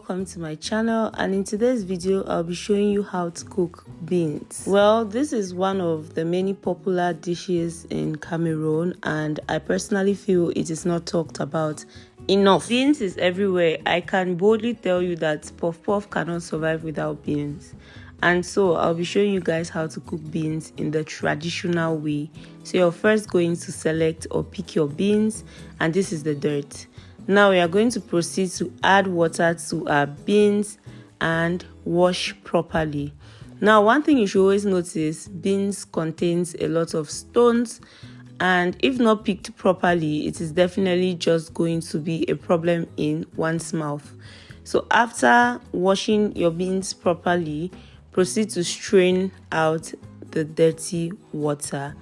welcome to my channel, and in today's video I'll be showing you how to cook beans. Well, this is one of the many popular dishes in Cameroon, and I personally feel it is not talked about enough. Beans is everywhere. I can boldly tell you that puff puff cannot survive without beans. And so I'll be showing you guys how to cook beans in the traditional way. So you're first going to select or pick your beans, and this is the dirt. Now we are going to proceed to add water to our beans and wash properly. Now, one thing you should always notice, beans contains a lot of stones, and if not picked properly, it is definitely just going to be a problem in one's mouth. So after washing your beans properly, proceed to strain out the dirty water,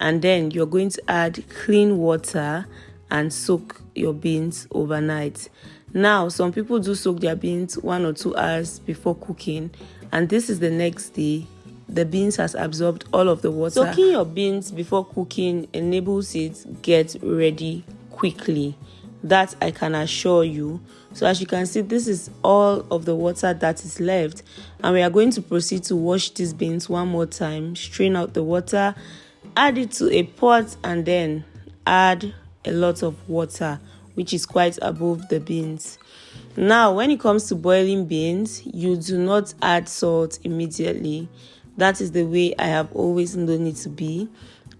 and then you're going to add clean water and soak your beans overnight. Now, some people do soak their beans 1 or 2 hours before cooking, and this is the next day. The beans has absorbed all of the water. Soaking your beans before cooking enables it get ready quickly. That I can assure you. So as you can see, this is all of the water that is left, and we are going to proceed to wash these beans one more time, strain out the water, add it to a pot, and then add a lot of water, which is quite above the beans. Now, when it comes to boiling beans, you do not add salt immediately. That is the way I have always known it to be.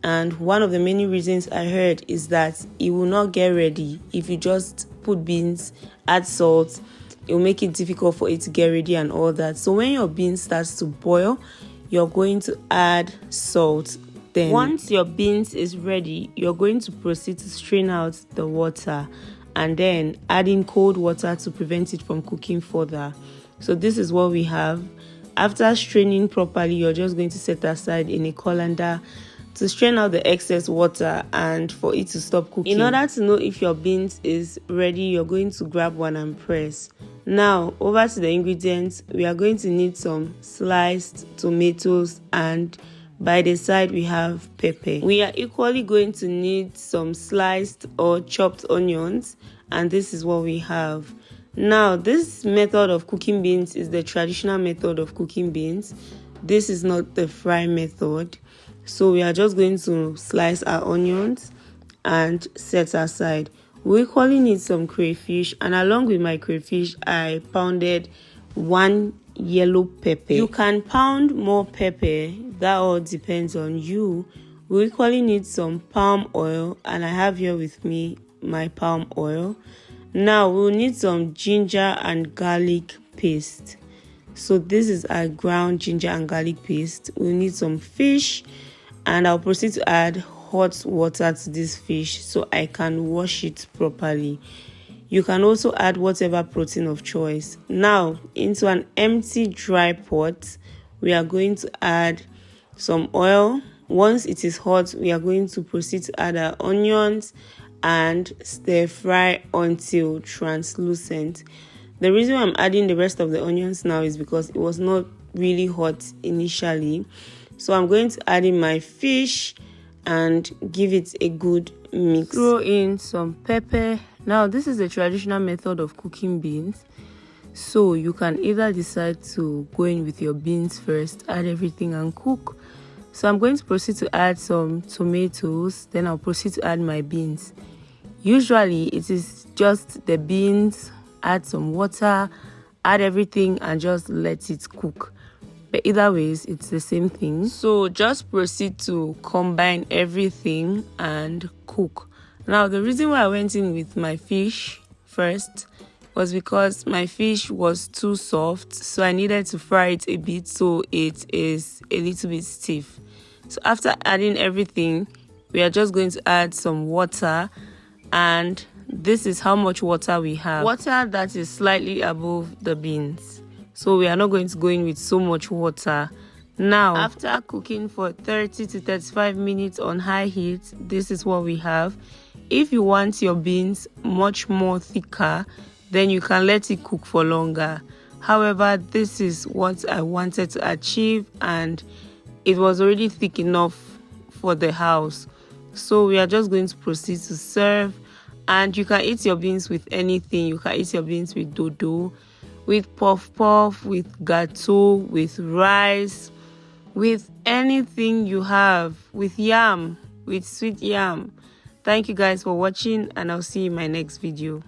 And one of the many reasons I heard is that it will not get ready if you just put beans, add salt. It will make it difficult for it to get ready and all that. So when your beans starts to boil, you're going to add salt. Then once your beans is ready, you're going to proceed to strain out the water and then add in cold water to prevent it from cooking further. So this is what we have. After straining properly, you're just going to set aside in a colander to strain out the excess water and for it to stop cooking. In order to know if your beans is ready, you're going to grab one and press. Now, over to the ingredients. We are going to need some sliced tomatoes, and by the side we have pepper. We are equally going to need some sliced or chopped onions, and this is what we have. Now, this method of cooking beans is the traditional method of cooking beans. This is not the fry method. So we are just going to slice our onions and set aside. We equally need some crayfish, and along with my crayfish, I pounded 1 yellow pepper. You can pound more pepper, that all depends on you. We equally need some palm oil, and I have here with me my palm oil. Now we'll need some ginger and garlic paste. So this is our ground ginger and garlic paste. We'll need some fish, and I'll proceed to add hot water to this fish so I can wash it properly. You can also add whatever protein of choice. Now, into an empty dry pot, we are going to add some oil. Once it is hot, we are going to proceed to add our onions and stir fry until translucent. The reason why I'm adding the rest of the onions now is because it was not really hot initially. So I'm going to add in my fish and give it a good mix. Throw in some pepper. Now, this is the traditional method of cooking beans. So you can either decide to go in with your beans first, add everything and cook. So I'm going to proceed to add some tomatoes, then I'll proceed to add my beans. Usually it is just the beans, add some water, add everything and just let it cook. But either ways, it's the same thing. So just proceed to combine everything and cook. Now, the reason why I went in with my fish first was because my fish was too soft, so I needed to fry it a bit so it is a little bit stiff. So after adding everything, we are just going to add some water, and this is how much water we have. Water that is slightly above the beans. So we are not going to go in with so much water. Now, after cooking for 30 to 35 minutes on high heat, this is what we have. If you want your beans much more thicker, then you can let it cook for longer. However, this is what I wanted to achieve, and it was already thick enough for the house. So we are just going to proceed to serve, and you can eat your beans with anything. You can eat your beans with dodo, with puff puff, with gâteau, with rice, with anything you have, with yam, with sweet yam. Thank you guys for watching, and I'll see you in my next video.